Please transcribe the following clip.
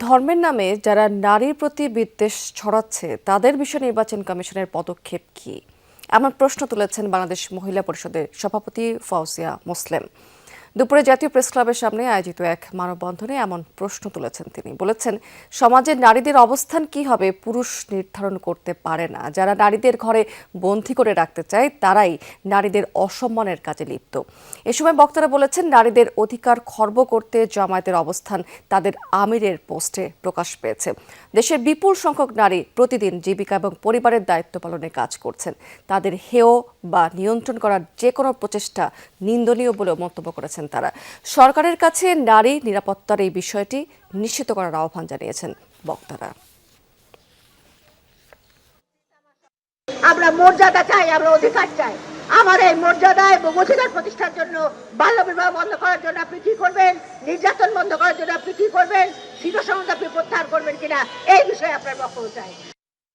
ধর্মের নামে যারা নারীর প্রতি বিদ্বেষ ছড়াচ্ছে তাদের বিষয়ে নির্বাচন কমিশনের পদক্ষেপ কি, এমন প্রশ্ন তুলেছেন বাংলাদেশ মহিলা পরিষদের সভাপতি ফওজিয়া মুসলিম। দুপুরে জাতীয় প্রেস ক্লাবের সামনে আয়োজিত এক মানববন্ধনে এমন প্রশ্ন তুলেছেন তিনি। বলেছেন, সমাজের নারীদের অবস্থান কি হবে পুরুষ নির্ধারণ করতে পারে না। যারা নারীদের ঘরে বন্দী করে রাখতে চায় তারাই নারীদের অসম্মানের কাজে লিপ্ত। এ সময় বক্তারা বলেছেন, নারীদের অধিকার খর্ব করতে জামায়াতের অবস্থান তাদের আমিরের পোস্টে প্রকাশ পেয়েছে। দেশের বিপুল সংখ্যক নারী প্রতিদিন জীবিকা এবং পরিবারের দায়িত্ব পালনে কাজ করছেন। তাদের হেয় বা নিয়ন্ত্রণ করার যে কোনো প্রচেষ্টা নিন্দনীয় বলে মন্তব্য করেছেন তারা। সরকারের কাছে নারী নিরাপত্তার এই বিষয়টি নিশ্চিত করার আহ্বান জানিয়েছেন বক্তারা। আমরা মর্যাদা চাই, আমরা অধিকার চাই। আমার এই মর্যাদা এবং অধিকার প্রতিষ্ঠার জন্য বাল্য বিবাহ বন্ধ করার জন্য আপনি কি করবেন, নির্যাতন বন্ধ করার জন্য আপনি কি করবেন, শিশু সমাজ আপনি প্রত্যাহার করবেন কিনা, এই বিষয়ে আপনার বক্তব্য চাই।